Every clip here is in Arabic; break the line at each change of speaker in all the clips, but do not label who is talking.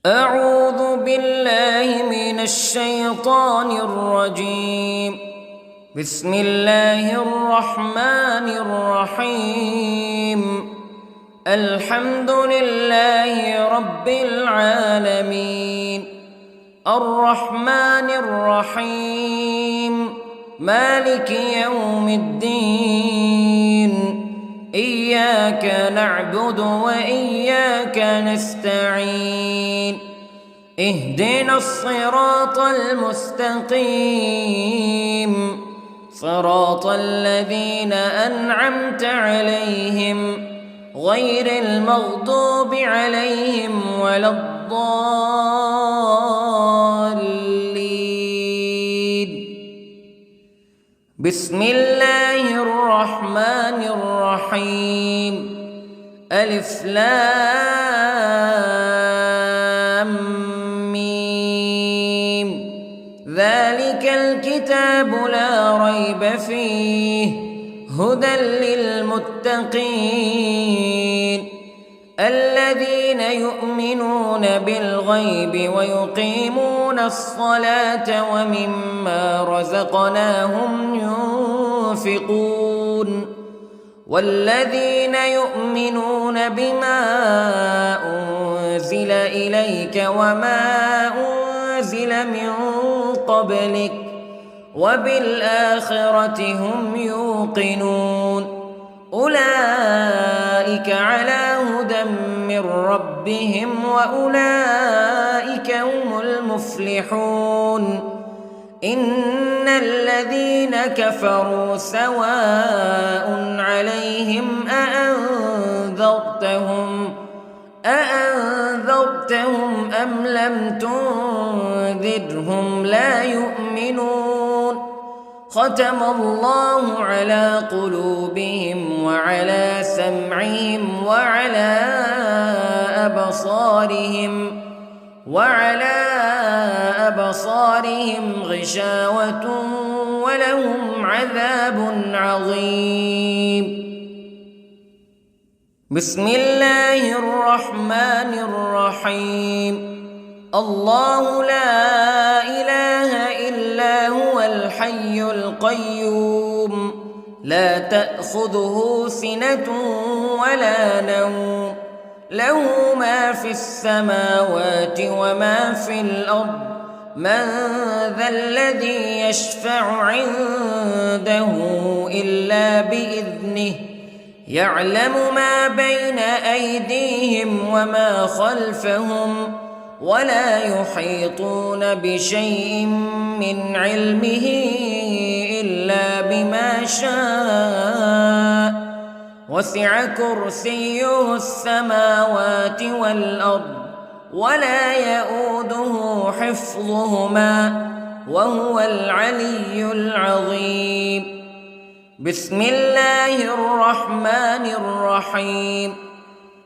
أعوذ بالله من الشيطان الرجيم. بسم الله الرحمن الرحيم. الحمد لله رب العالمين، الرحمن الرحيم، مالك يوم الدين. إياك نعبد وإياك نستعين. اهدنا الصراط المستقيم، صراط الذين أنعمت عليهم غير المغضوب عليهم ولا الضالين. بسم الله الرحمن الرحيم. ألف لام ميم. ذلك الكتاب لا ريب فيه هدى للمتقين الذين يؤمنون بالغيب ويقيمون الصلاة ومما رزقناهم ينفقون والذين يؤمنون بما أنزل إليك وما أنزل من قبلك وبالآخرة هم يوقنون. أولئك على هدى من ربهم وأولئك هم المفلحون. إن الذين كفروا سواء عليهم أأنذرتهم أم لم تنذرهم لا يؤمنون. ختم الله على قلوبهم وعلى سمعهم وعلى أبصارهم غشاوة ولهم عذاب عظيم. بسم الله الرحمن الرحيم. الله لا إله إلا هو الحي القيوم لا تأخذه سنة ولا نوم له ما في السماوات وما في الأرض. من ذا الذي يشفع عنده إلا بإذنه يعلم ما بين أيديهم وما خلفهم ولا يحيطون بشيء من علمه إلا بما شاء. وسع كرسيه السماوات والأرض ولا يؤوده حفظهما وهو العلي العظيم. بسم الله الرحمن الرحيم.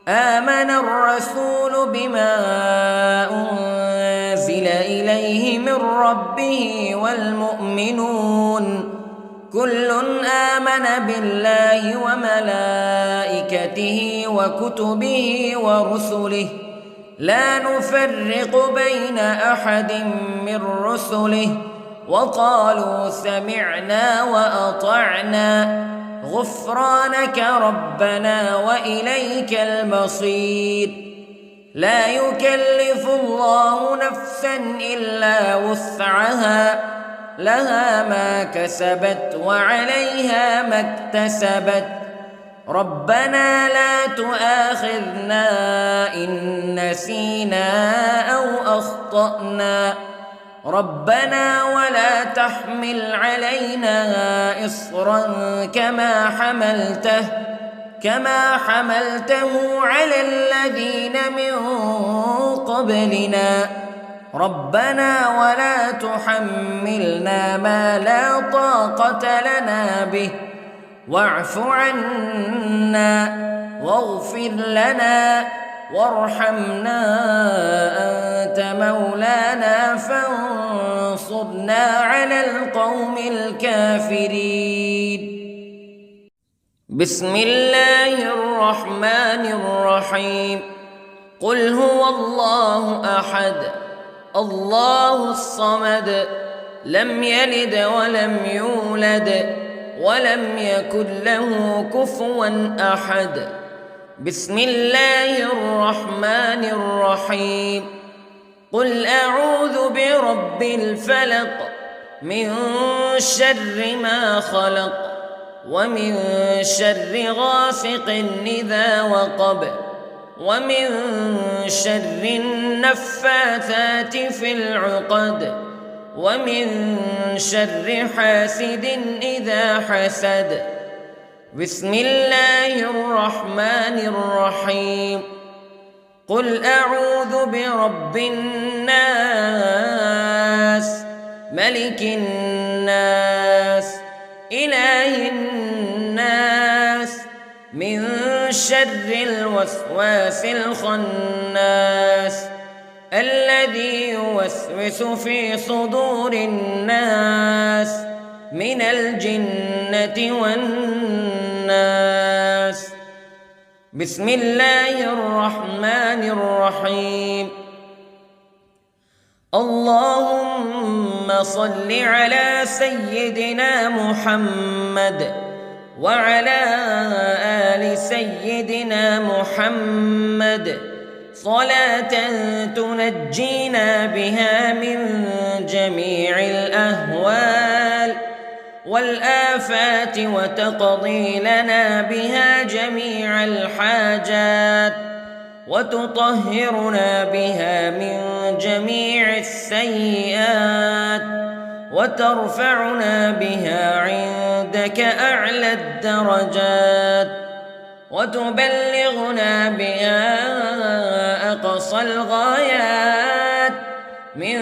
آمن الرسول بما أنزل إليه من ربه والمؤمنون كل آمن بالله وملائكته وكتبه ورسله لا نفرق بين أحد من رسله وقالوا سمعنا وأطعنا غفرانك ربنا وإليك المصير. لا يكلف الله نفسا إلا وسعها لها ما كسبت وعليها ما اكتسبت. ربنا لا تؤاخذنا إن نسينا أو أخطأنا ربنا ولا تحمل علينا إصرا كما حملته على الذين من قبلنا ربنا ولا تحملنا ما لا طاقة لنا به واعف عنا واغفر لنا وارحمنا أنت مولانا فانصرنا على القوم الكافرين. بسم الله الرحمن الرحيم. قل هو الله أحد الله الصمد لم يلد ولم يولد ولم يكن له كفوا أحد. بسم الله الرحمن الرحيم. قل أعوذ برب الفلق من شر ما خلق ومن شر غاسق إذا وقب ومن شر النفاثات في العقد ومن شر حاسد إذا حسد. بسم الله الرحمن الرحيم. قل أعوذ برب الناس ملك الناس إله الناس من شر الوسواس الخناس الذي يوسوس في صدور الناس من الجنة والناس. بسم الله الرحمن الرحيم. اللهم صل على سيدنا محمد وعلى آل سيدنا محمد صلاة تنجينا بها من جميع الأهوال والآفات وتقضي لنا بها جميع الحاجات وتطهرنا بها من جميع السيئات وترفعنا بها عندك أعلى الدرجات وتبلغنا بها أقصى الغايات من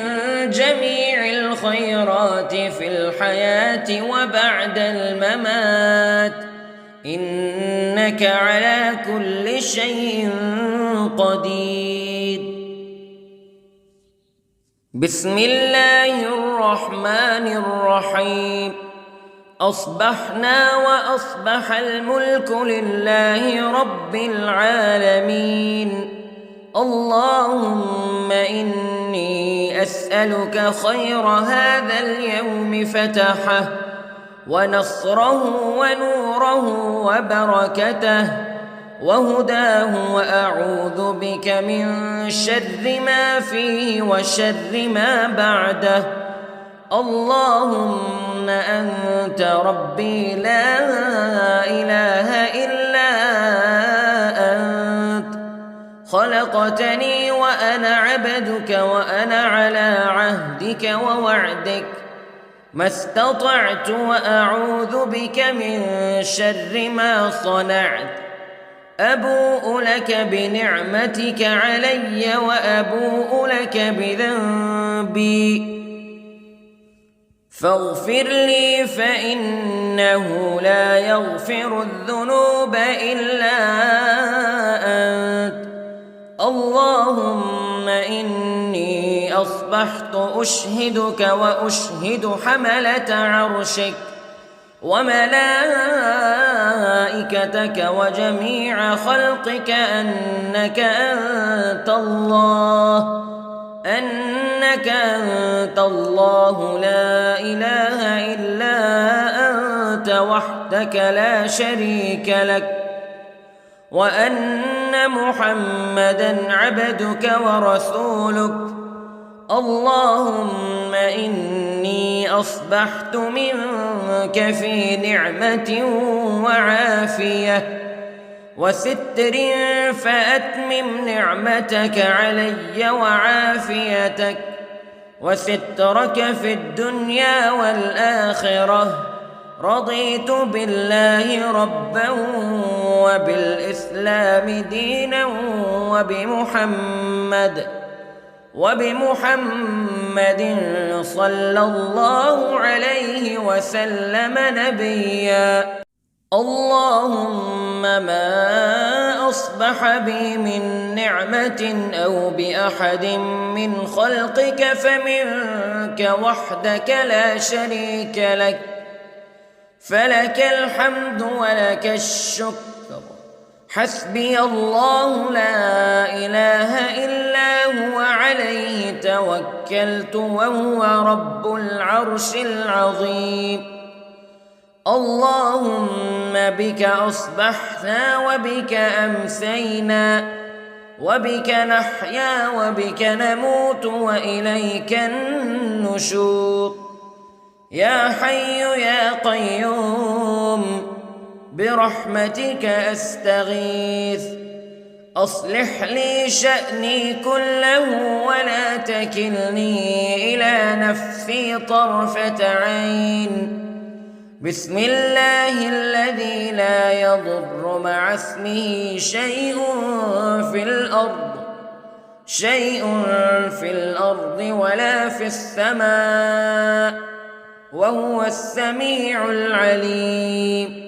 جميع الخيرات في الحياة وبعد الممات إنك على كل شيء قدير. بسم الله الرحمن الرحيم. أصبحنا وأصبح الملك لله رب العالمين. اللهم إني أسألك خير هذا اليوم فتحه ونصره ونوره وبركته وهداه وأعوذ بك من شر ما فيه وشر ما بعده. اللهم أنت ربي لا إله إلا أنت خلقتني وأنا عبدك وأنا على عهدك ووعدك ما استطعت وأعوذ بك من شر ما صنعت. أبوء لك بنعمتك علي وأبوء لك بذنبي فاغفر لي فإنه لا يغفر الذنوب إلا أنت. اللهم إني أصبحت أشهدك وأشهد حملة عرشك وملائكتك وجميع خلقك أنك أنت الله لا إله إلا أنت وحدك لا شريك لك وأن محمدًا عبدك ورسولك. اللهم إني أصبحت منك في نعمة وعافية وستر فأتمم نعمتك علي وعافيتك وسترك في الدنيا والآخرة. رضيت بالله ربا وبالإسلام دينا وبمحمد صلى الله عليه وسلم نبيا. اللهم ما أصبح بي من نعمة أو بأحد من خلقك فمنك وحدك لا شريك لك فلك الحمد ولك الشكر حسبي الله لا إله إلا هو عليه توكلت وهو رب العرش العظيم. اللهم بك أصبحنا وبك أمسينا وبك نحيا وبك نموت وإليك النشور. يا حي يا قيوم برحمتك أستغيث، أصلح لي شأني كله ولا تكلني إلى نفسي طرفة عين. بسم الله الذي لا يضر مع اسمه شيء في الأرض ولا في السماء وهو السميع العليم.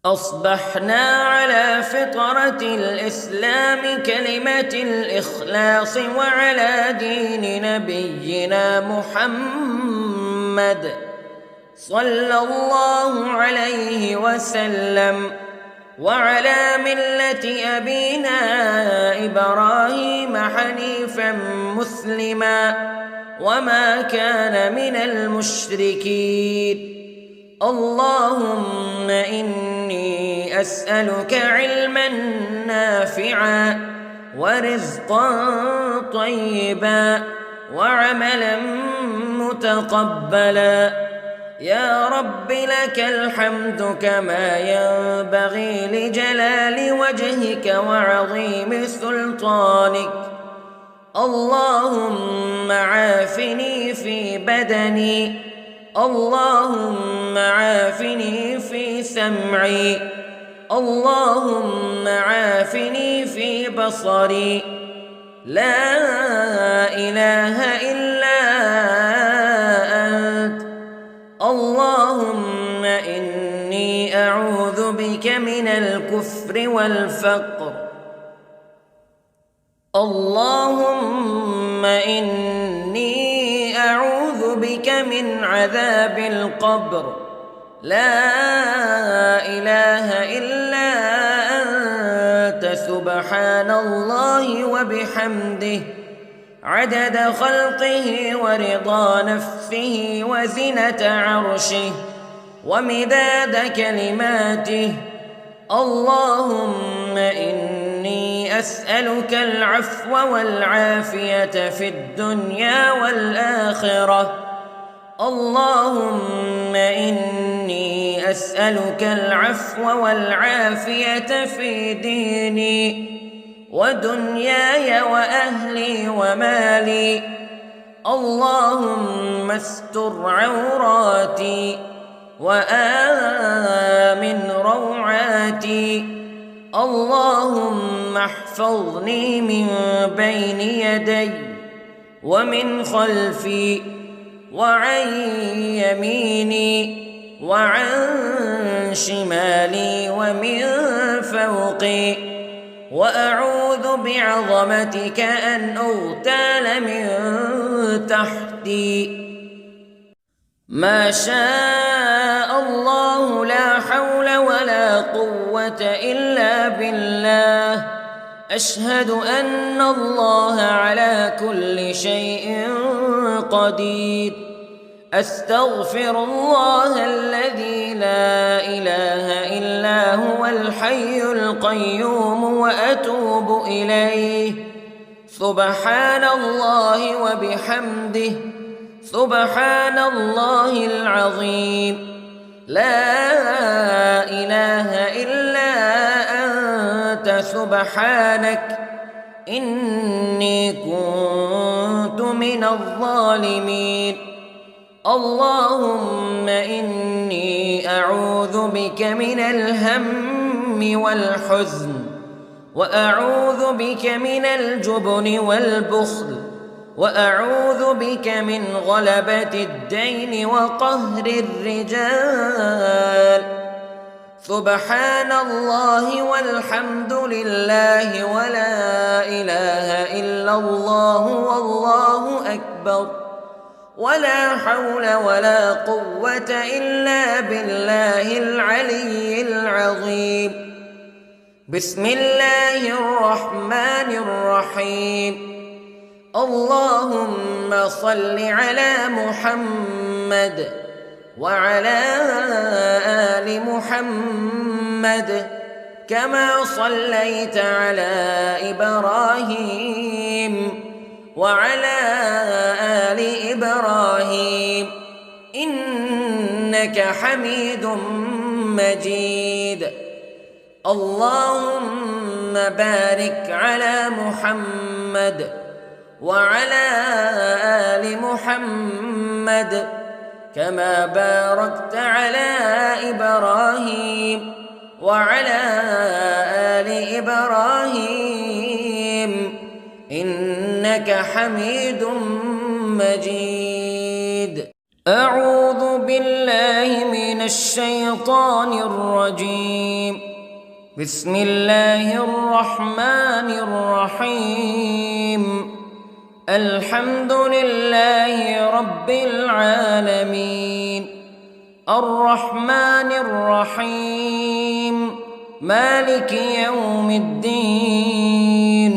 أصبحنا على فطرة الإسلام كلمة الإخلاص وعلى دين نبينا محمد صلى الله عليه وسلم وعلى ملة أبينا إبراهيم حنيفا مسلما وما كان من المشركين. اللهم إني أسألك علما نافعا ورزقا طيبا وعملا متقبلا. يا رب لك الحمد كما ينبغي لجلال وجهك وعظيم سلطانك. اللهم عافني في بدني، اللهم عافني في سمعي، اللهم عافني في بصري. لا إله إلا أنت. اللهم إني أعوذ بك من الكفر والفقر. اللهم إني أعوذ بك من عذاب القبر. لا إله إلا أنت سبحان الله وبحمده عدد خلقه ورضا نفسه وزنة عرشه ومداد كلماته. اللهم إني أسألك العفو والعافية في الدنيا والآخرة. اللهم إني أسألك العفو والعافية في ديني ودنياي وأهلي ومالي. اللهم استر عوراتي وآمن روعاتي. اللهم احفظني من بين يدي ومن خلفي وعن يميني وعن شمالي ومن فوقي، وأعوذ بعظمتك أن أغتال من تحتي. ما شاء الله لا حول ولا قوة إلا بالله. أشهد أن الله على كل شيء قدير. أستغفر الله الذي لا إله إلا هو الحي القيوم وأتوب إليه. سبحان الله وبحمده سبحان الله العظيم. لا إله إلا أنت سبحانك إني كنت من الظالمين. اللهم إني أعوذ بك من الهم والحزن، وأعوذ بك من الجبن والبخل، وأعوذ بك من غلبة الدين وقهر الرجال. سبحان الله والحمد لله ولا إله إلا الله والله أكبر. ولا حول ولا قوة إلا بالله العلي العظيم. بسم الله الرحمن الرحيم. اللهم صل على محمد وعلى آل محمد كما صليت على إبراهيم وعلى آل إبراهيم إنك حميد مجيد. اللهم بارك على محمد وعلى آل محمد كما باركت على إبراهيم وعلى آل إبراهيم إنك حميد مجيد. أعوذ بالله من الشيطان الرجيم. بسم الله الرحمن الرحيم. الحمد لله رب العالمين الرحمن الرحيم مالك يوم الدين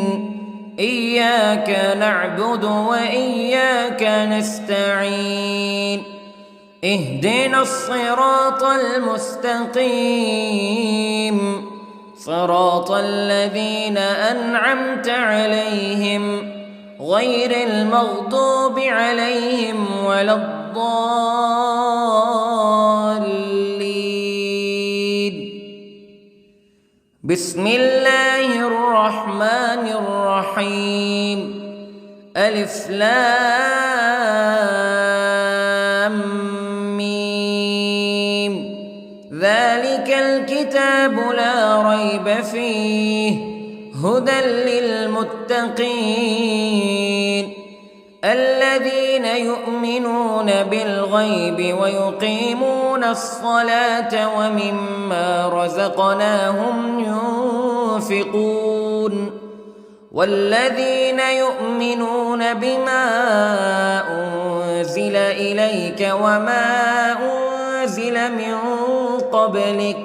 إياك نعبد وإياك نستعين اهدنا الصراط المستقيم صراط الذين أنعمت عليهم غير المغضوب عليهم ولا الضالين. بسم الله الرحمن الرحيم. ألف لام ميم. ذلك الكتاب لا ريب فيه هدى للمتقين الذين يؤمنون بالغيب ويقيمون الصلاة ومما رزقناهم ينفقون والذين يؤمنون بما أنزل إليك وما أنزل من قبلك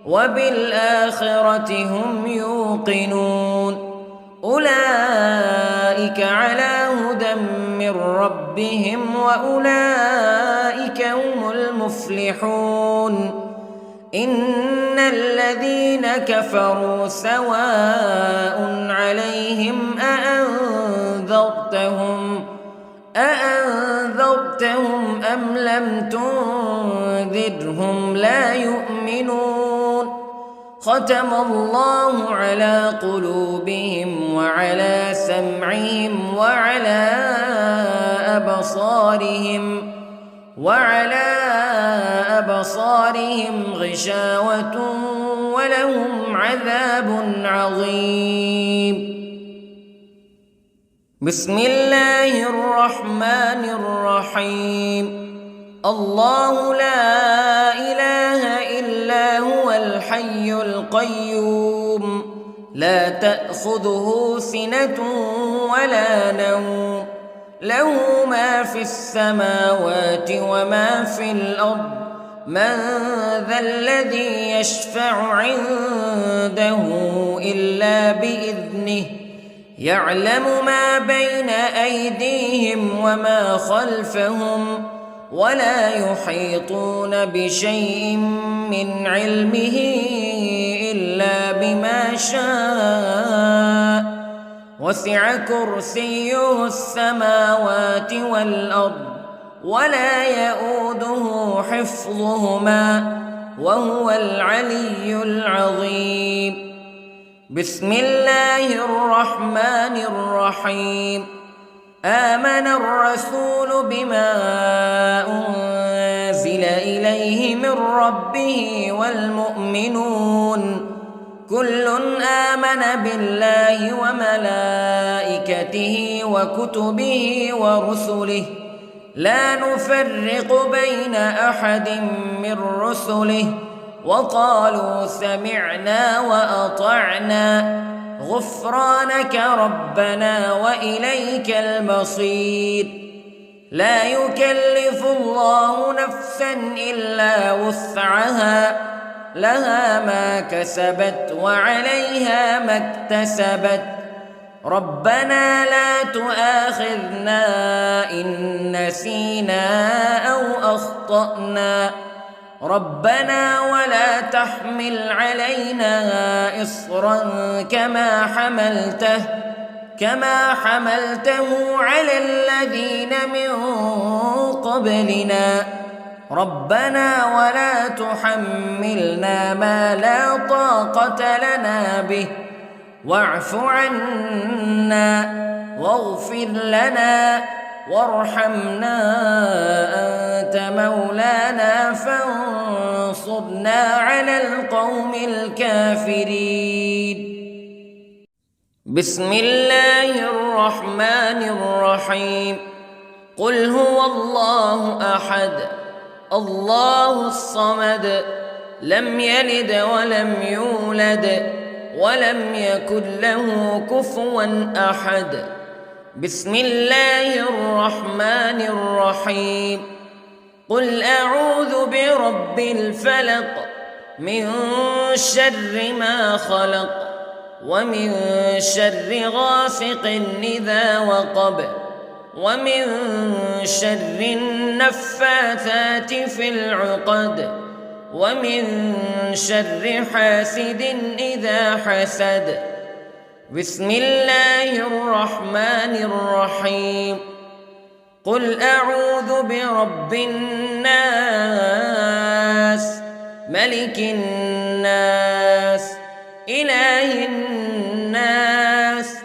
وبالآخرة هم يوقنون أولئك على هدى من ربهم وأولئك هم المفلحون. إن الذين كفروا سواء عليهم أأنذرتهم أم لم تنذرهم لا يؤمنون. ختم الله على قلوبهم وعلى سمعهم وعلى أبصارهم غشاوة ولهم عذاب عظيم. بسم الله الرحمن الرحيم. الله لا إله إلا هو الحي القيوم لا تأخذه سنة ولا نوم له ما في السماوات وما في الأرض من ذا الذي يشفع عنده إلا بإذنه يعلم ما بين أيديهم وما خلفهم ولا يحيطون بشيء من علمه إلا بما شاء وسع كرسيه السماوات والأرض ولا يؤوده حفظهما وهو العلي العظيم. بسم الله الرحمن الرحيم. آمن الرسول بما أنزل إليه من ربه والمؤمنون كل آمن بالله وملائكته وكتبه ورسله لا نفرق بين أحد من رسله وقالوا سمعنا وأطعنا غفرانك ربنا وإليك المصير. لا يكلف الله نفسا إلا وسعها لها ما كسبت وعليها ما اكتسبت ربنا لا تؤاخذنا إن نسينا أو أخطأنا ربنا ولا تحمل علينا إصرا كما حملته على الذين من قبلنا ربنا ولا تحملنا ما لا طاقة لنا به واعف عنا واغفر لنا وارحمنا أنت مولانا فانصرنا على القوم الكافرين. بسم الله الرحمن الرحيم. قل هو الله أحد الله الصمد لم يلد ولم يولد ولم يكن له كفوا أحد. بسم الله الرحمن الرحيم. قل أعوذ برب الفلق من شر ما خلق ومن شر غاسق إذا وقب ومن شر النفاثات في العقد ومن شر حاسد إذا حسد. بسم الله الرحمن الرحيم. قل أعوذ برب الناس ملك الناس إله الناس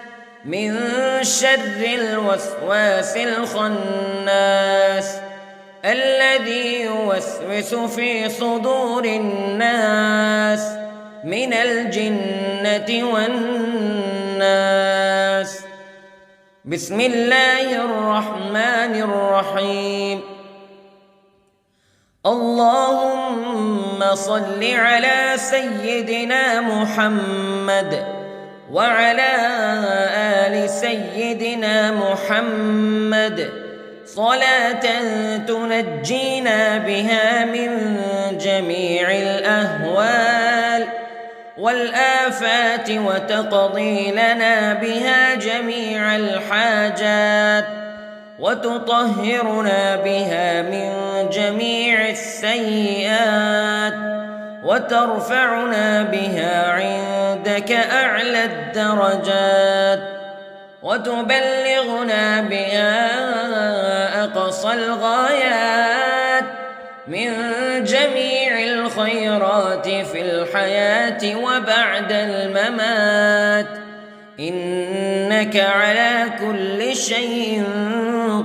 من شر الوسواس الخناس الذي يوسوس في صدور الناس من الجنة والناس. بسم الله الرحمن الرحيم. اللهم صل على سيدنا محمد وعلى آل سيدنا محمد صلاة تنجينا بها من جميع الأهوال والآفات وتقضي لنا بها جميع الحاجات وتطهرنا بها من جميع السيئات وترفعنا بها عندك أعلى الدرجات وتبلغنا بها أقصى الغايات من جميع الخيرات في الحياة وبعد الممات إنك على كل شيء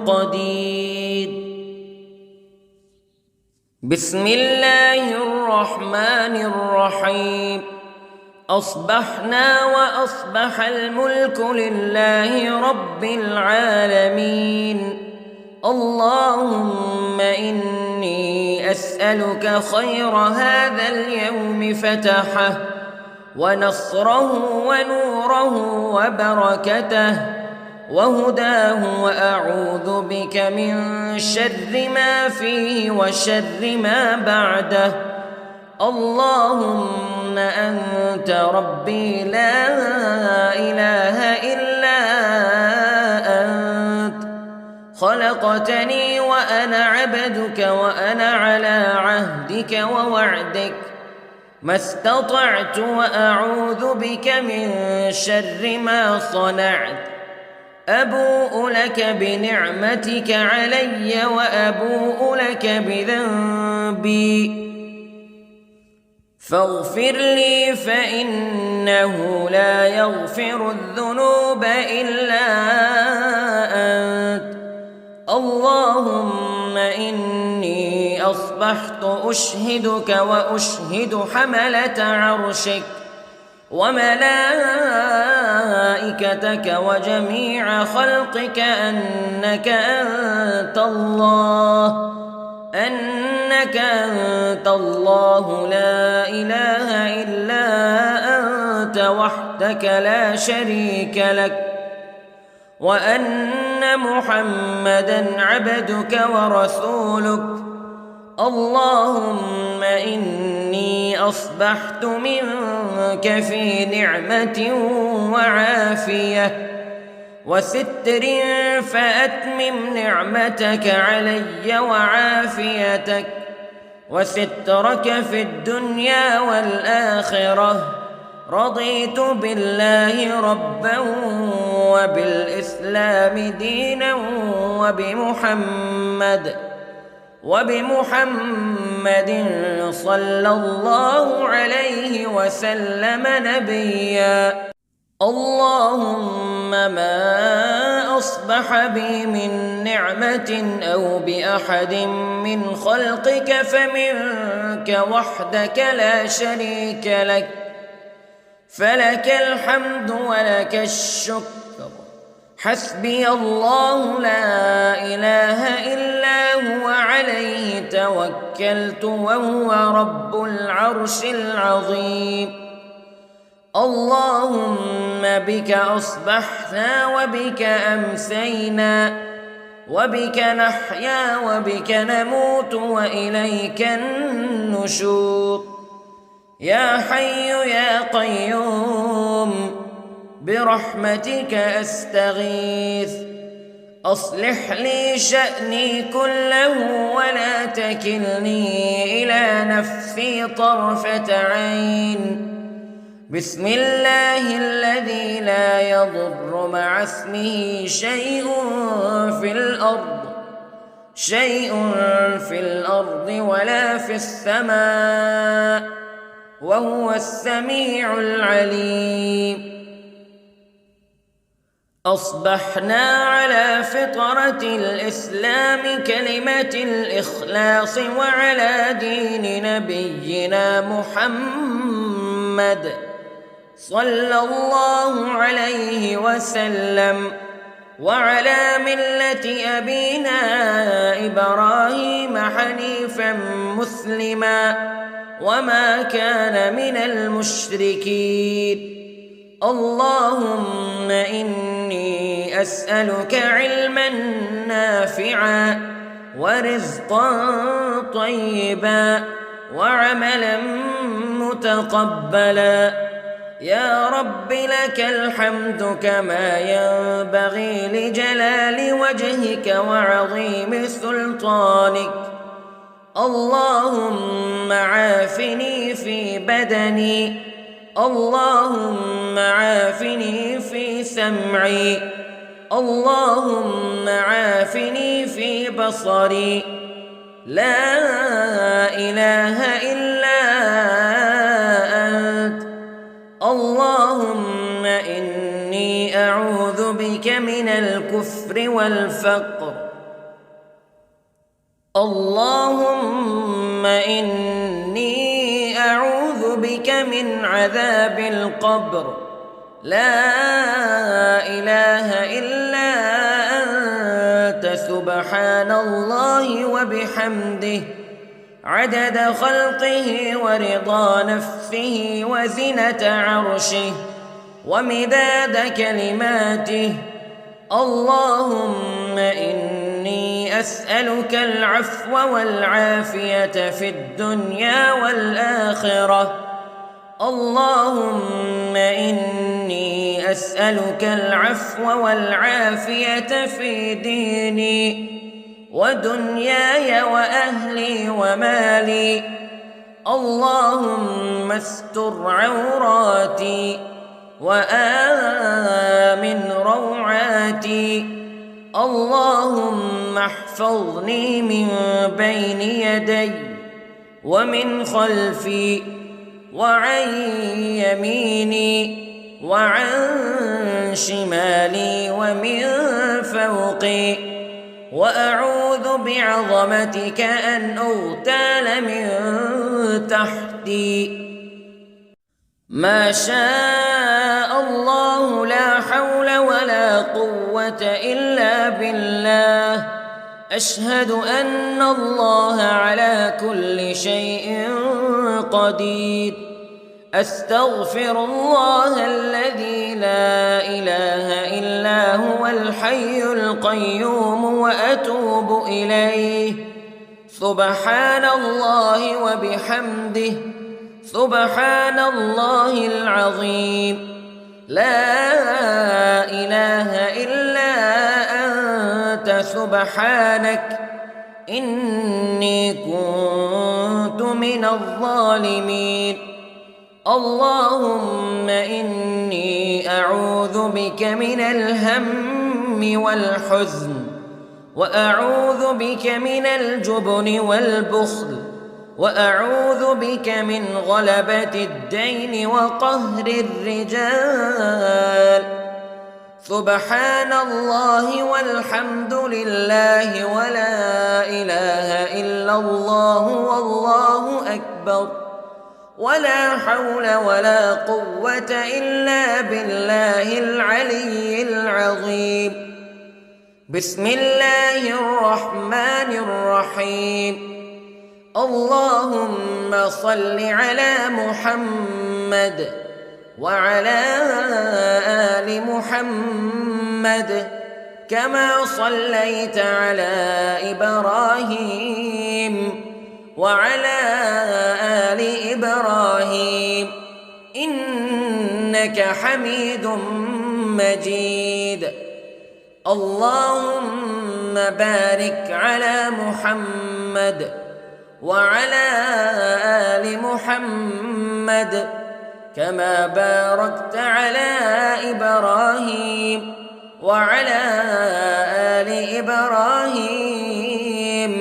قدير. بسم الله الرحمن الرحيم. أصبحنا وأصبح الملك لله رب العالمين. اللهم إني أسألك خير هذا اليوم فتحه ونصره ونوره وبركته وهداه وأعوذ بك من شر ما فيه وشر ما بعده. اللهم أنت ربي لا إله إلا أنت خلقتني وأنا عبدك وأنا على عهدك ووعدك ما استطعت وأعوذ بك من شر ما صنعت. أبوء لك بنعمتك علي وأبوء لك بذنبي فاغفر لي فإنه لا يغفر الذنوب إلا أنت. اللهم إني أصبحت أشهدك وأشهد حملة عرشك وملائكتك وجميع خلقك أنك أنت الله لا إله إلا أنت وحدك لا شريك لك وأن أن محمدًا عبدك ورسولك. اللهم إني أصبحت منك في نعمة وعافية وستر، فأتمم نعمتك علي وعافيتك وسترك في الدنيا والآخرة. رضيت بالله ربًا وبالإسلام دينًا وبمحمد صلى الله عليه وسلم نبيًا. اللهم ما أصبح بي من نعمة أو بأحد من خلقك فمنك وحدك لا شريك لك، فلك الحمد ولك الشكر. حسبي الله لا إله إلا هو عليه توكلت وهو رب العرش العظيم. اللهم بك أصبحنا وبك أمسينا وبك نحيا وبك نموت وإليك النشور. يا حي يا قيوم برحمتك أستغيث، أصلح لي شأني كله ولا تكلني إلى نفسي طرفة عين. بسم الله الذي لا يضر مع اسمه شيء في الأرض ولا في السماء، وهو السميع العليم. أصبحنا على فطرة الإسلام كلمة الإخلاص وعلى دين نبينا محمد صلى الله عليه وسلم، وعلى ملة أبينا إبراهيم حنيفا مسلما وما كان من المشركين. اللهم إني أسألك علما نافعا ورزقا طيبا وعملا متقبلا. يا رب لك الحمد كما ينبغي لجلال وجهك وعظيم سلطانك. اللهم عافني في بدني، اللهم عافني في سمعي، اللهم عافني في بصري. لا إله إلا أنت. اللهم إني أعوذ بك من الكفر والفقر. اللهم إني أعوذ بك من عذاب القبر. لا إله إلا أنت سبحان الله وبحمده عدد خلقه ورضا نفسه وزنة عرشه ومداد كلماته. اللهم إني أسألك العفو والعافية في الدنيا والآخرة. اللهم إني أسألك العفو والعافية في ديني ودنياي وأهلي ومالي. اللهم استر عوراتي وآمن روعاتي. اللهم احفظني من بين يدي ومن خلفي وعن يميني وعن شمالي ومن فوقي، وأعوذ بعظمتك أن أغتال من تحتي. ما شاء الله لا حول ولا قوة إلا بالله. أشهد أن الله على كل شيء قدير. أستغفر الله الذي لا إله إلا هو الحي القيوم وأتوب إليه. سبحان الله وبحمده، سبحان الله العظيم. لا إله إلا أنت سبحانك إني كنت من الظالمين. اللهم إني أعوذ بك من الهم والحزن، وأعوذ بك من الجبن والبخل، وأعوذ بك من غلبة الدين وقهر الرجال. سبحان الله والحمد لله ولا إله إلا الله والله أكبر، ولا حول ولا قوة إلا بالله العلي العظيم. بسم الله الرحمن الرحيم. اللهم صل على محمد وعلى آل محمد كما صليت على إبراهيم وعلى آل إبراهيم إنك حميد مجيد. اللهم بارك على محمد وعلى آل محمد كما باركت على إبراهيم وعلى آل إبراهيم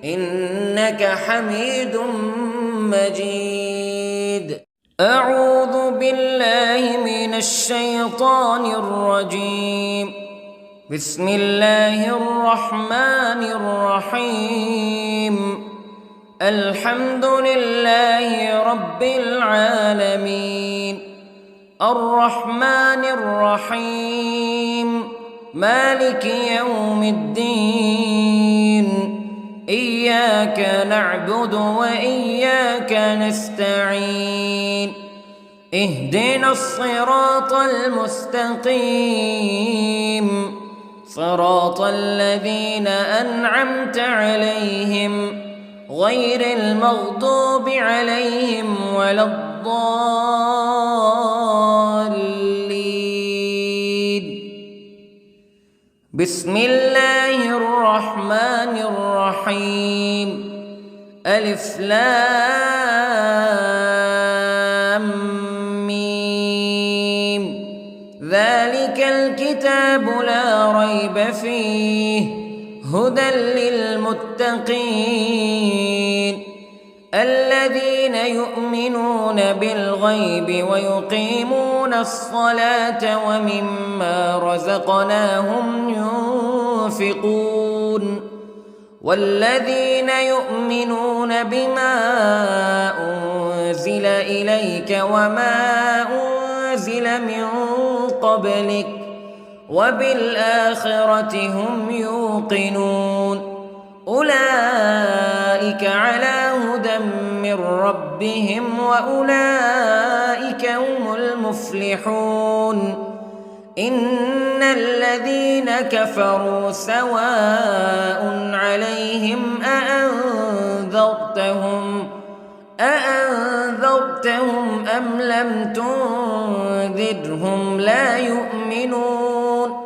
إنك حميد مجيد. أعوذ بالله من الشيطان الرجيم. بسم الله الرحمن الرحيم. الحمد لله رب العالمين، الرحمن الرحيم، مالك يوم الدين. إياك نعبد وإياك نستعين. اهدنا الصراط المستقيم، صراط الذين أنعمت عليهم غير المغضوب عليهم ولا الضالين. بسم الله الرحمن الرحيم. ألف لام ميم. ذلك الكتاب لا ريب فيه هدى للمتقين الذين يؤمنون بالغيب ويقيمون الصلاة ومما رزقناهم ينفقون والذين يؤمنون بما أنزل إليك وما أنزل من قبلك وبالآخرة هم يوقنون أولئك على هدى من ربهم وأولئك هم المفلحون. إن الذين كفروا سواء عليهم أأنذرتهم أم لم تنذرهم لا يؤمنون.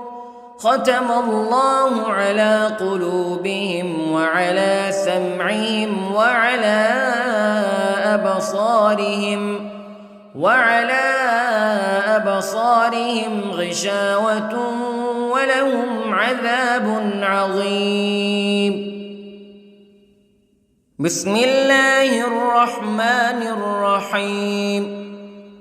ختم الله على قلوبهم وعلى سمعهم وعلى أبصارهم غشاوة ولهم عذاب عظيم. بسم الله الرحمن الرحيم.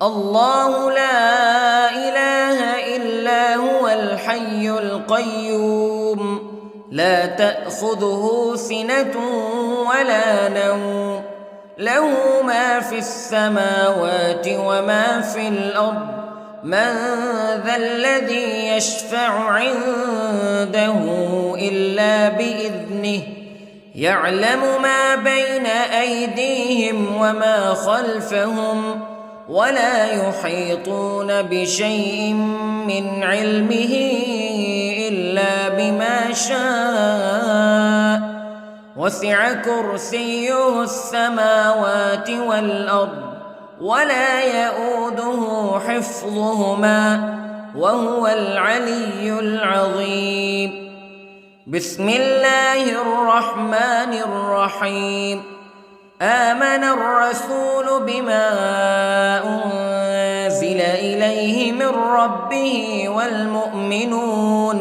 الله لا إله إلا هو الحي القيوم لا تأخذه سنة ولا نوم له ما في السماوات وما في الأرض من ذا الذي يشفع عنده إلا بإذنه يعلم ما بين أيديهم وما خلفهم ولا يحيطون بشيء من علمه إلا بما شاء وسع كرسيه السماوات والأرض ولا يؤوده حفظهما وهو العلي العظيم. بسم الله الرحمن الرحيم. آمن الرسول بما أنزل إليه من ربه والمؤمنون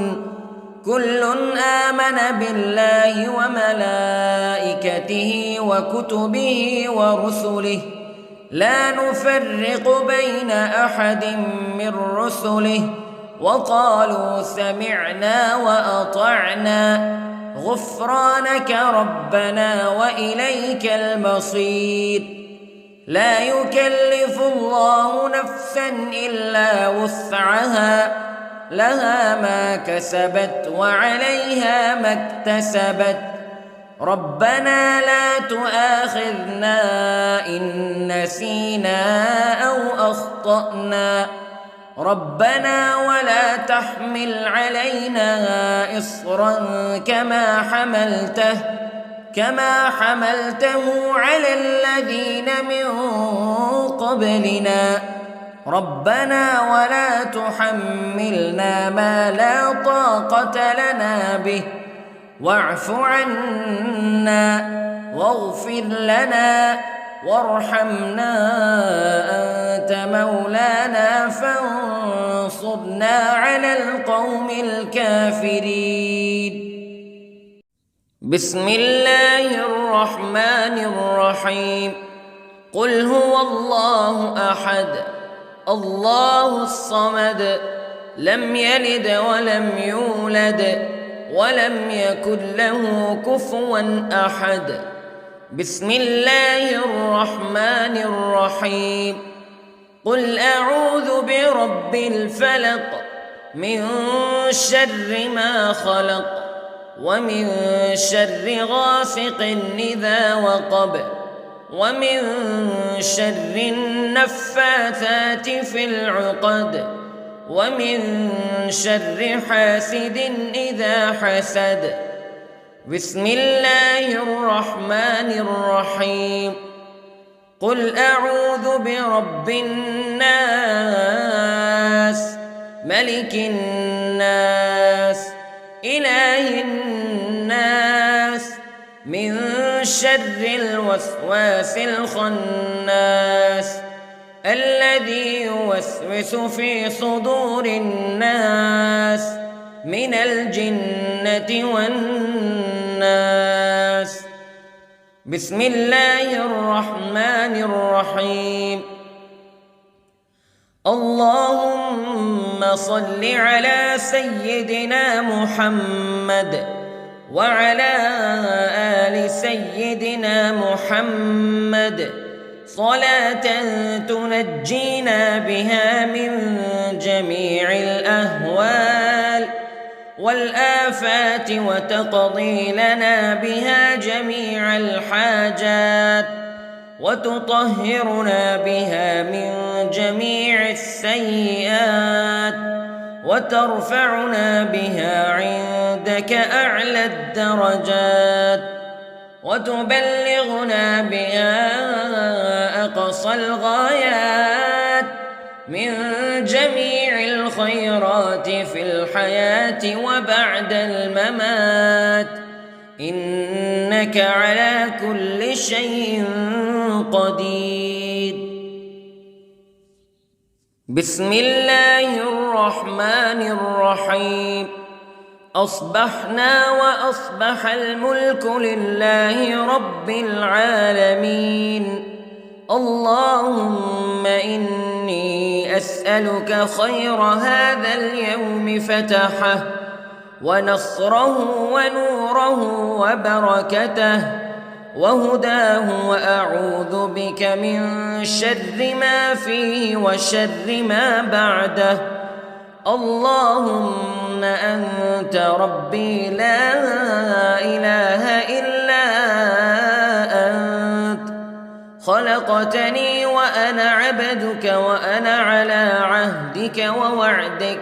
كل آمن بالله وملائكته وكتبه ورسله لا نفرق بين أحد من رسله وقالوا سمعنا وأطعنا غفرانك ربنا وإليك المصير. لا يكلف الله نفسا إلا وسعها لها ما كسبت وعليها ما اكتسبت ربنا لا تؤاخذنا إن نسينا أو أخطأنا ربنا ولا تحمل علينا إصرا كما حملته على الذين من قبلنا ربنا ولا تحملنا ما لا طاقة لنا به واعف عنا واغفر لنا وارحمنا أنت مولانا فانصرنا على القوم الكافرين. بسم الله الرحمن الرحيم. قل هو الله أحد الله الصمد لم يلد ولم يولد ولم يكن له كفوا أحد. بسم الله الرحمن الرحيم. قل أعوذ برب الفلق من شر ما خلق ومن شر غاسق إذا وقب ومن شر النفاثات في العقد ومن شر حاسد إذا حسد. بسم الله الرحمن الرحيم. قل أعوذ برب الناس ملك الناس إله الناس من شر الوسواس الخناس الذي يوسوس في صدور الناس من الجنة والناس. بسم الله الرحمن الرحيم. اللهم صل على سيدنا محمد وعلى آل سيدنا محمد صلاة تنجينا بها من جميع الأهوال والآفات وتقضي لنا بها جميع الحاجات وتطهرنا بها من جميع السيئات وترفعنا بها عندك أعلى الدرجات وتبلغنا بها أقصى الغايات من جميع الخيرات في الحياة وبعد الممات إنك على كل شيء قدير. بسم الله الرحمن الرحيم. أصبحنا وأصبح الملك لله رب العالمين. اللهم إني أسألك خير هذا اليوم فتحه ونصره ونوره وبركته وهداه وأعوذ بك من شر ما فيه وشر ما بعده. اللهم أنت ربي لا إله إلا أنت خلقتني وأنا عبدك وأنا على عهدك ووعدك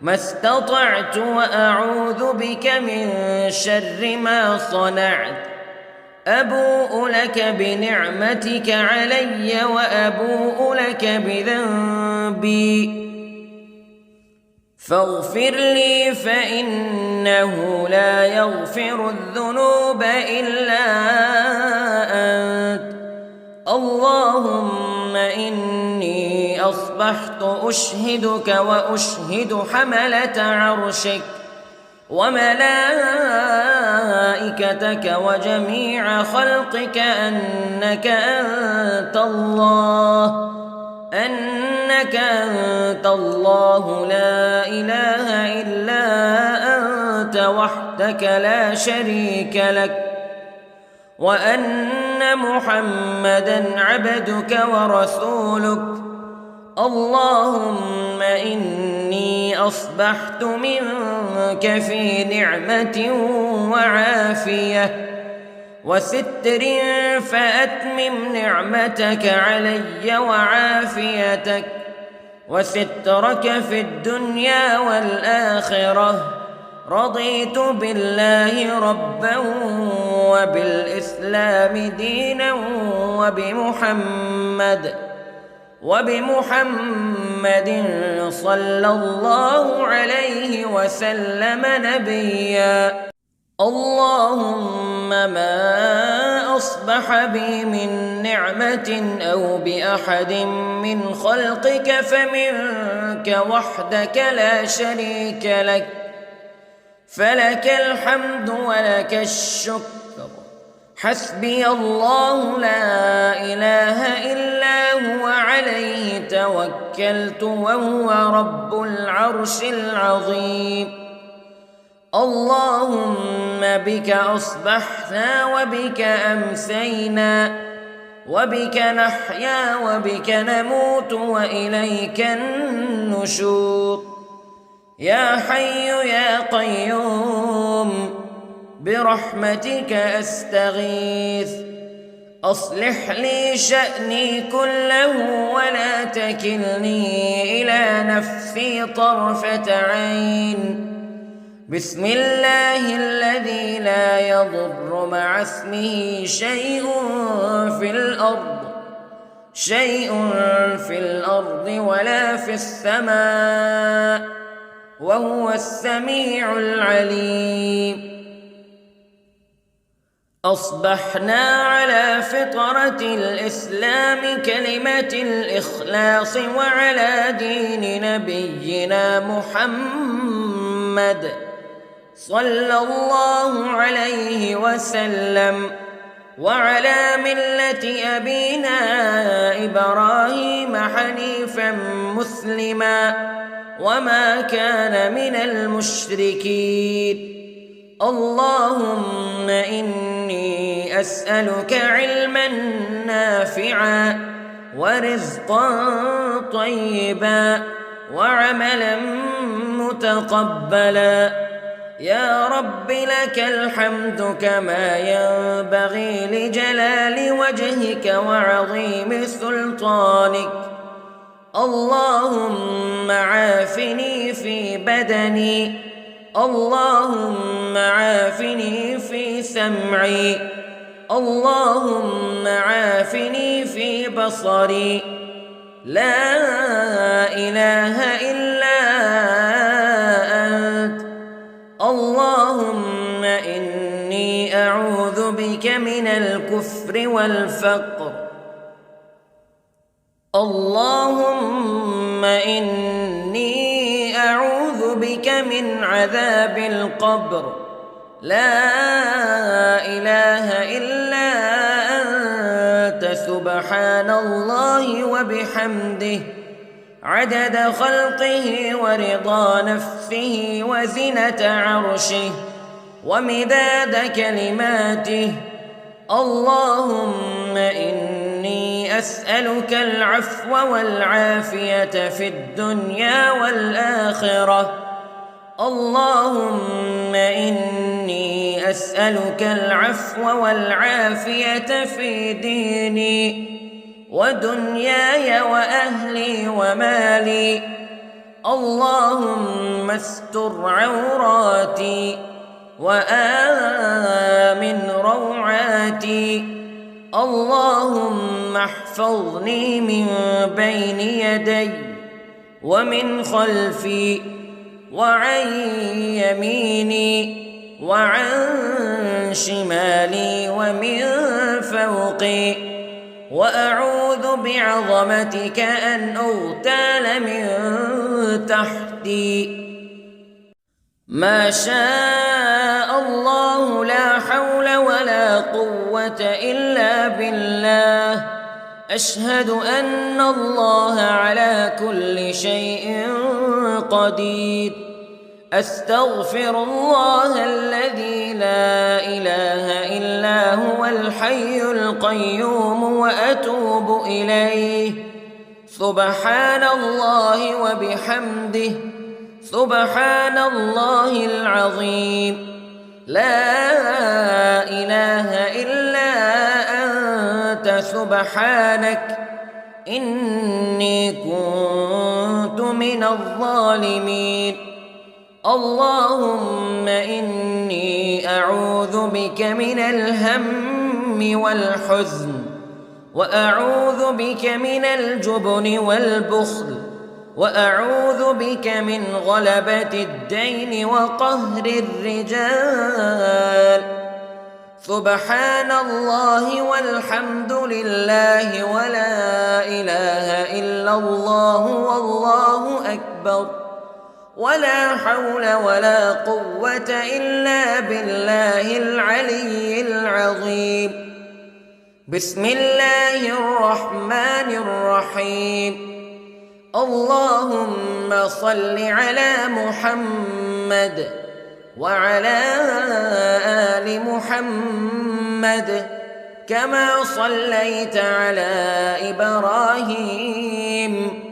ما استطعت وأعوذ بك من شر ما صنعت أبوء لك بنعمتك علي وأبوء لك بذنبي فاغفر لي فإنه لا يغفر الذنوب إلا أنت اللهم إني أصبحت أشهدك وأشهد حملة عرشك وملائكتك وجميع خلقك أنك أنت الله لا إله إلا أنت وحدك لا شريك لك وأن محمدًا عبدك ورسولك اللهم إني أصبحت منك في نعمة وعافية وستر فأتمم نعمتك علي وعافيتك وسترك في الدنيا والآخرة رضيت بالله ربا وبالإسلام دينا وبمحمد صلى الله عليه وسلم نبيا اللهم ما أصبح بي من نعمة أو بأحد من خلقك فمنك وحدك لا شريك لك فلك الحمد ولك الشكر حسبي الله لا إله إلا هو عليه توكلت وهو رب العرش العظيم اللهم بك أصبحنا وبك أمسينا وبك نحيا وبك نموت وإليك النشور يا حي يا قيوم برحمتك أستغيث أصلح لي شأني كله ولا تكلني إلى نفسي طرفة عين بسم الله الذي لا يضر مع اسمه شيء في الأرض ولا في السماء وهو السميع العليم أصبحنا على فطرة الإسلام كلمة الإخلاص وعلى دين نبينا محمد صلى الله عليه وسلم وعلى ملة أبينا إبراهيم حنيفا مسلما وما كان من المشركين اللهم إني أسألك علما نافعا ورزقا طيبا وعملا متقبلا يا رب لك الحمد كما ينبغي لجلال وجهك وعظيم سلطانك اللهم عافني في بدني اللهم عافني في سمعي اللهم عافني في بصري لا إله إلا أنت اللهم إني أعوذ بك من الكفر والفقر اللهم إني أعوذ بك من عذاب القبر لا إله إلا أنت سبحان الله وبحمده عدد خلقه ورضا نفسه وزنة عرشه ومداد كلماته اللهم إني أسألك العفو والعافية في الدنيا والآخرة اللهم إني أسألك العفو والعافية في ديني ودنياي وأهلي ومالي. اللهم استر عوراتي وآمن روعاتي. اللهم احفظني من بين يدي ومن خلفي وعن يميني وعن شمالي ومن فوقي، وأعوذ بعظمتك أن أغتال من تحتي. ما شاء الله لا حول ولا قوة إلا بالله. أشهد أن الله على كل شيء قدير. أستغفر الله الذي لا إله إلا هو الحي القيوم وأتوب إليه. سبحان الله وبحمده، سبحان الله العظيم. لا إله إلا أنت سبحانك إني كنت من الظالمين. اللهم إني أعوذ بك من الهم والحزن، وأعوذ بك من الجبن والبخل، وأعوذ بك من غلبة الدين وقهر الرجال. سبحان الله والحمد لله ولا إله إلا الله والله أكبر، ولا حول ولا قوة إلا بالله العلي العظيم. بسم الله الرحمن الرحيم. اللهم صل على محمد وعلى آل محمد كما صليت على إبراهيم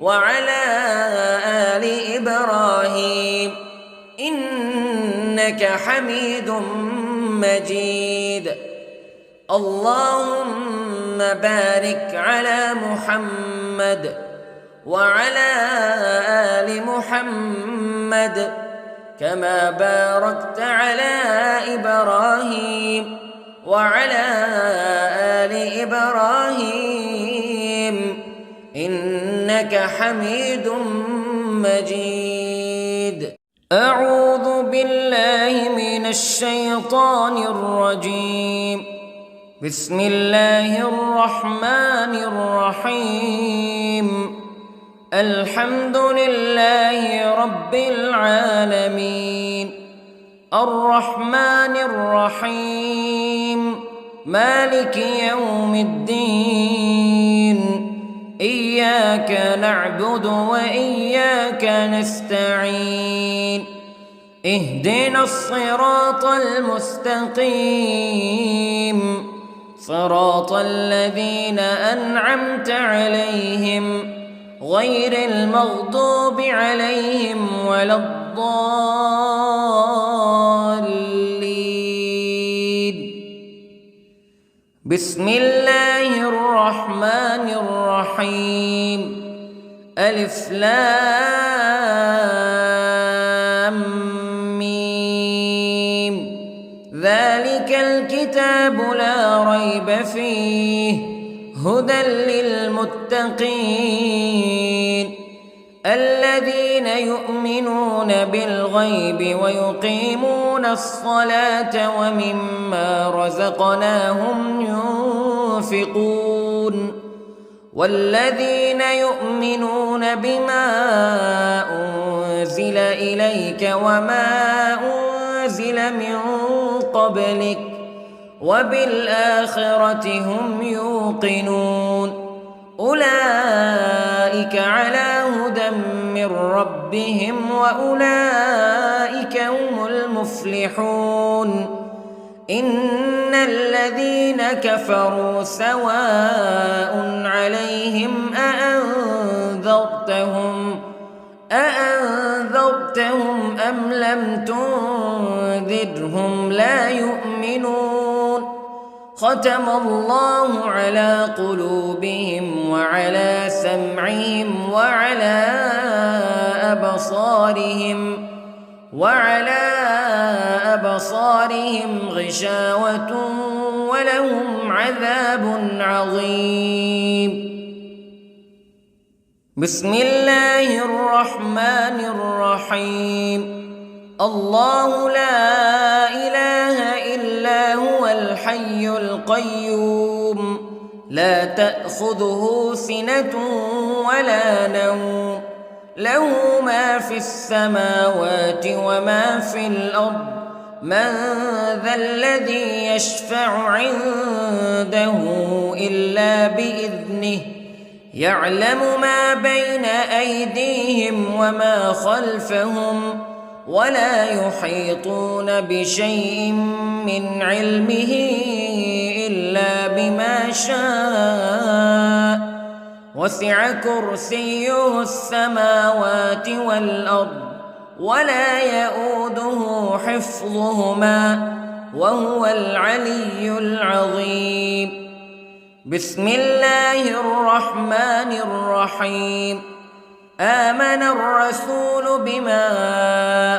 وعلى آل إبراهيم إنك حميد مجيد. اللهم بارك على محمد وعلى آل محمد كما باركت على إبراهيم وعلى آل إبراهيم إنك حميد مجيد. أعوذ بالله من الشيطان الرجيم. بسم الله الرحمن الرحيم. الحمد لله رب العالمين، الرحمن الرحيم، مالك يوم الدين. إياك نعبد وإياك نستعين. اهدنا الصراط المستقيم، صراط الذين أنعمت عليهم غير المغضوب عليهم ولا الضالين. بسم الله الرحمن الرحيم. ألف لام ميم. ذلك الكتاب لا ريب فيه هدى للمتقين الذين يؤمنون بالغيب ويقيمون الصلاة ومما رزقناهم ينفقون والذين يؤمنون بما أنزل إليك وما أنزل من قبلك وبالآخرة هم يوقنون أولئك على هدى من ربهم وأولئك هم المفلحون إن الذين كفروا سواء عليهم أأنذرتهم أم لم تنذرهم تنذرهم لا يؤمنون ختم الله على قلوبهم وعلى سمعهم وعلى أبصارهم غشاوة ولهم عذاب عظيم. بسم الله الرحمن الرحيم. الله لا إله إلا هو الحي القيوم لا تأخذه سنة ولا نوم له ما في السماوات وما في الأرض من ذا الذي يشفع عنده إلا بإذنه يعلم ما بين أيديهم وما خلفهم ولا يحيطون بشيء من علمه إلا بما شاء وسع كرسيه السماوات والأرض ولا يؤوده حفظهما وهو العلي العظيم. بسم الله الرحمن الرحيم. آمن الرسول بما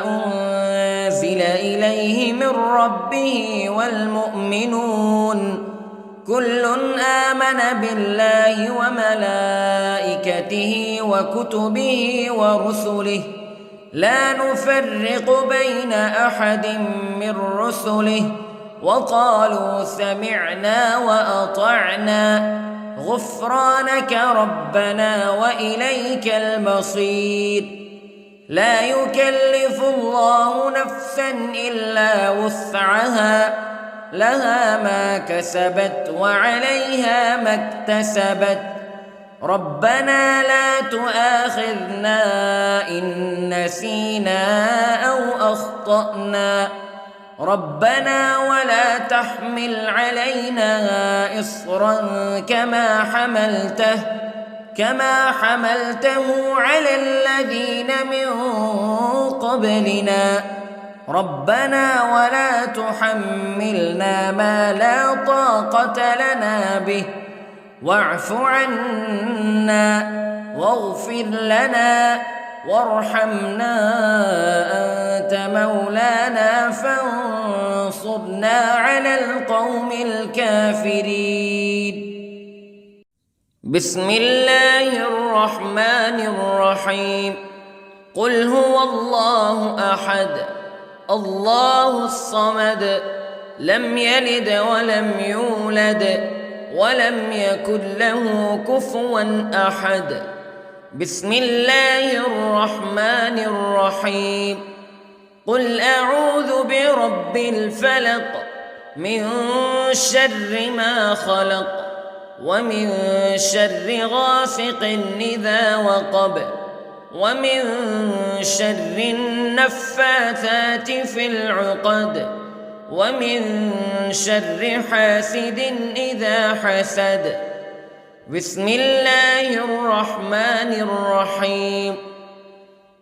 أنزل إليه من ربه والمؤمنون كل آمن بالله وملائكته وكتبه ورسله لا نفرق بين أحد من رسله وقالوا سمعنا وأطعنا غفرانك ربنا وإليك المصير. لا يكلف الله نفسا إلا وسعها لها ما كسبت وعليها ما اكتسبت ربنا لا تؤاخذنا إن نسينا أو أخطأنا ربنا ولا تحمل علينا إصرا كما حملته على الذين من قبلنا ربنا ولا تحملنا ما لا طاقة لنا به واعف عنا واغفر لنا وارحمنا أنت مولانا فانصرنا على القوم الكافرين. بسم الله الرحمن الرحيم. قل هو الله أحد الله الصمد لم يلد ولم يولد ولم يكن له كفوا أحد. بسم الله الرحمن الرحيم. قل أعوذ برب الفلق من شر ما خلق ومن شر غاسق إذا وقب ومن شر النفاثات في العقد ومن شر حاسد إذا حسد. بسم الله الرحمن الرحيم.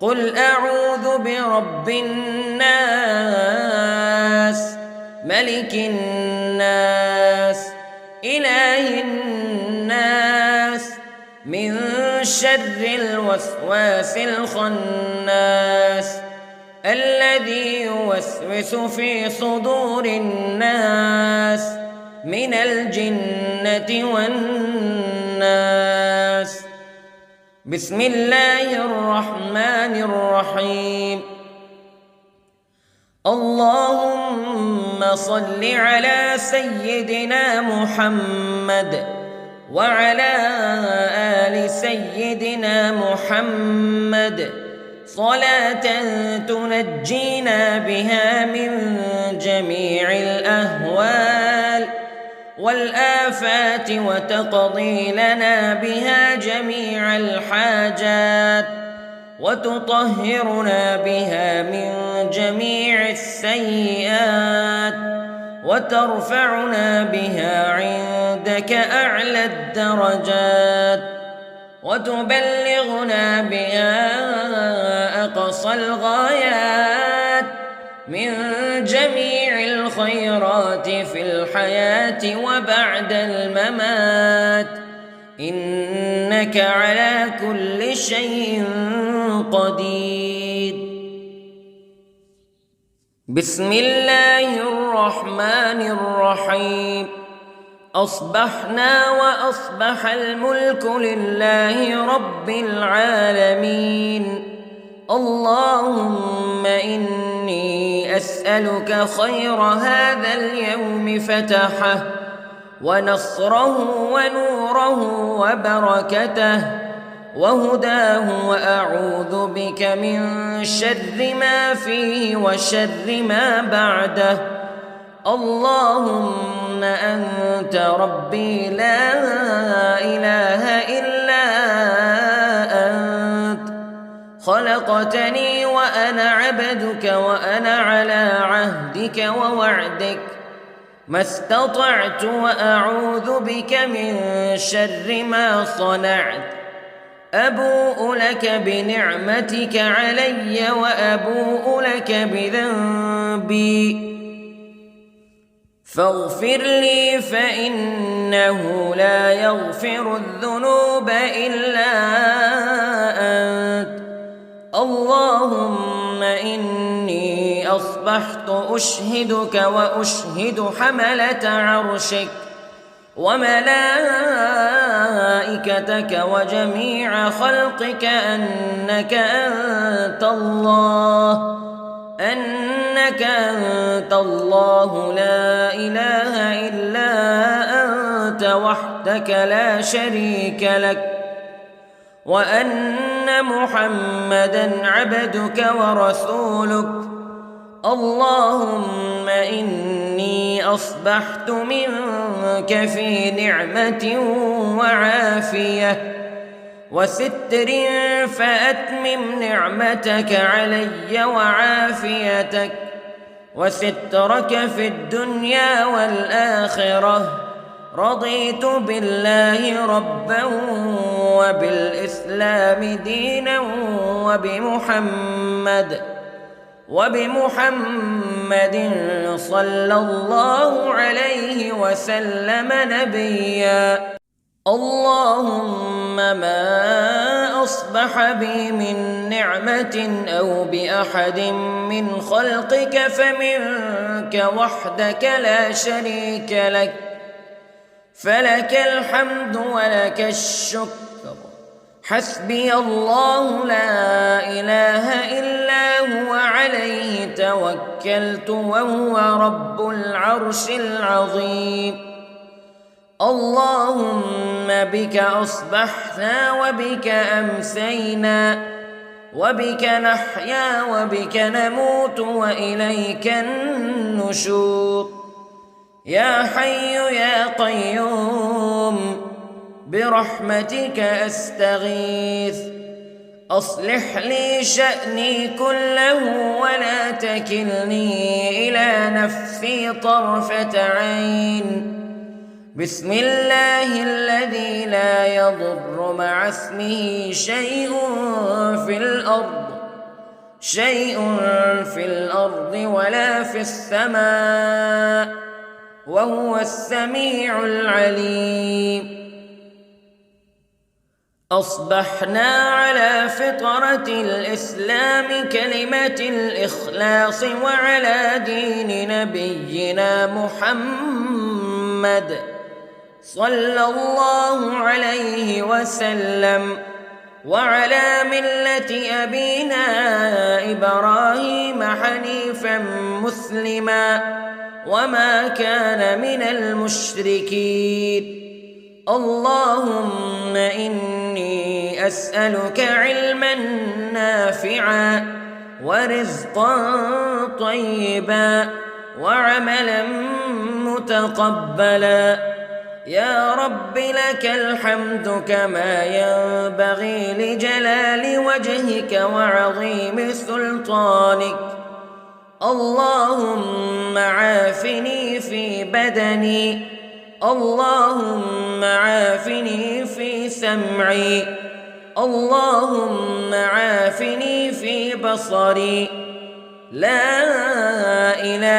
قل أعوذ برب الناس ملك الناس إله الناس من شر الوسواس الخناس الذي يوسوس في صدور الناس من الجنة والناس. بسم الله الرحمن الرحيم. اللهم صل على سيدنا محمد وعلى آل سيدنا محمد صلاة تنجينا بها من جميع الأهوال والآفات وتقضي لنا بها جميع الحاجات وتطهرنا بها من جميع السيئات وترفعنا بها عندك أعلى الدرجات وتبلغنا بها أقصى الغايات من جميع الخيرات في الحياة وبعد الممات، إنك على كل شيء قدير. بسم الله الرحمن الرحيم. أصبحنا وأصبح الملك لله رب العالمين. اللهم إني أسألك خير هذا اليوم فتحه ونصره ونوره وبركته وهداه، وأعوذ بك من شر ما فيه وشر ما بعده. اللهم أنت ربي لا إله إلا أنت، خلقتني وأنا عبدك وأنا على عهدك ووعدك ما استطعت، وأعوذ بك من شر ما صنعت. أبوء لك بنعمتك علي وأبوء لك بذنبي، فاغفر لي فإنه لا يغفر الذنوب إلا أنت. اللهم إني أصبحت أشهدك وأشهد حملة عرشك وملائكتك وجميع خلقك أنك أنت الله لا إله إلا أنت وحدك لا شريك لك، وأن محمدًا عبدك ورسولك. اللهم إني أصبحت منك في نعمة وعافية وستر، فأتمم نعمتك علي وعافيتك وسترك في الدنيا والآخرة. رضيت بالله ربا وبالإسلام دينا وبمحمد صلى الله عليه وسلم نبيا. اللهم ما أصبح بي من نعمة أو بأحد من خلقك فمنك وحدك لا شريك لك، فلك الحمد ولك الشكر. حسبي الله لا إله إلا هو عليه توكلت وهو رب العرش العظيم. اللهم بك أصبحنا وبك أمسينا وبك نحيا وبك نموت وإليك النشور. يا حي يا قيوم برحمتك أستغيث، أصلح لي شأني كله ولا تكلني إلى نفسي طرفة عين. بسم الله الذي لا يضر مع اسمه شيء في الأرض ولا في السماء، وهو السميع العليم. أصبحنا على فطرة الإسلام كلمة الإخلاص وعلى دين نبينا محمد صلى الله عليه وسلم، وعلى ملة أبينا إبراهيم حنيفا مسلما وما كان من المشركين. اللهم إني أسألك علما نافعا ورزقا طيبا وعملا متقبلا. يا رب لك الحمد كما ينبغي لجلال وجهك وعظيم سلطانك. اللهم عافني في بدني، اللهم عافني في سمعي، اللهم عافني في بصري. لا إله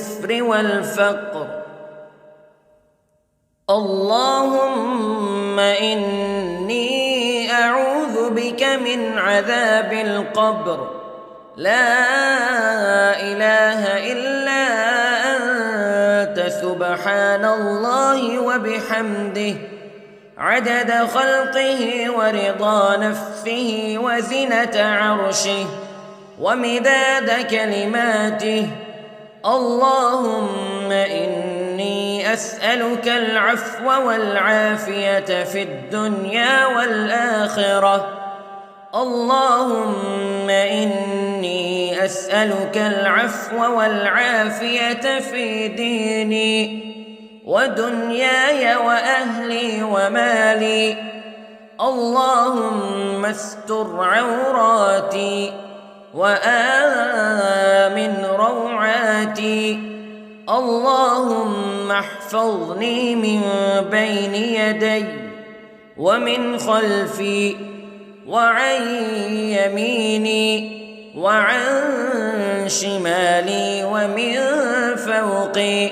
الكفر والفقر. اللهم إني أعوذ بك من عذاب القبر، لا إله إلا أنت، سبحان الله وبحمده، عدد خلقه ورضا نفسه وزنة عرشه ومداد كلماته. اللهم إني أسألك العفو والعافية في الدنيا والآخرة. اللهم إني أسألك العفو والعافية في ديني ودنياي وأهلي ومالي. اللهم استر عوراتي وآمن روعاتي. اللهم احفظني من بين يدي ومن خلفي وعن يميني وعن شمالي ومن فوقي،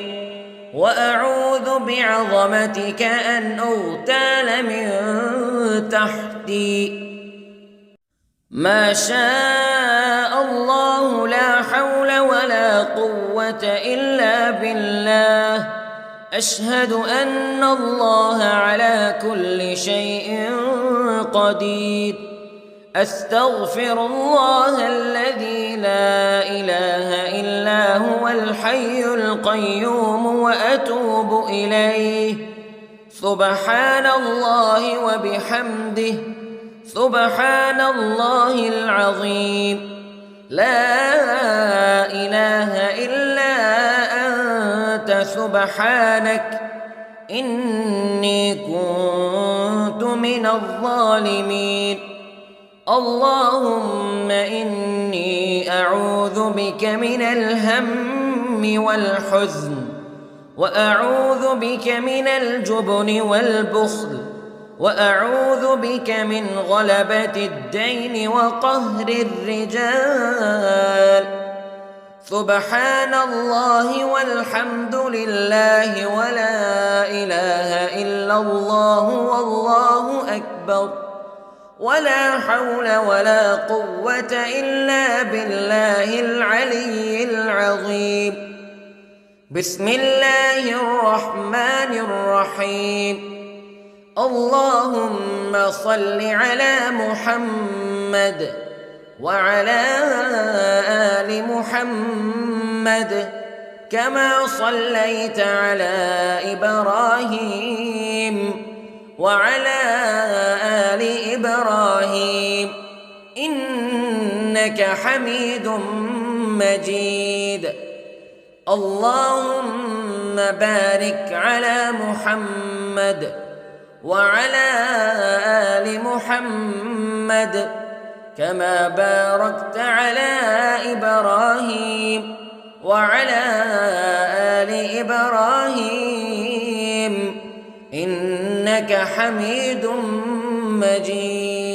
وأعوذ بعظمتك أن أغتال من تحتي. ما شاء الله، لا حول ولا قوة إلا بالله. أشهد أن الله على كل شيء قدير. أستغفر الله الذي لا إله إلا هو الحي القيوم وأتوب إليه. سبحان الله وبحمده، سبحان الله العظيم. لا إله إلا أنت، سبحانك إني كنت من الظالمين. اللهم إني أعوذ بك من الهم والحزن، وأعوذ بك من الجبن والبخل، وأعوذ بك من غلبة الدين وقهر الرجال. سبحان الله والحمد لله ولا إله إلا الله والله أكبر، ولا حول ولا قوة إلا بالله العلي العظيم. بسم الله الرحمن الرحيم. اللهم صل على محمد وعلى آل محمد كما صليت على إبراهيم وعلى آل إبراهيم إنك حميد مجيد. اللهم بارك على محمد وعلى آل محمد كما باركت على إبراهيم وعلى آل إبراهيم إنك حميد مجيد.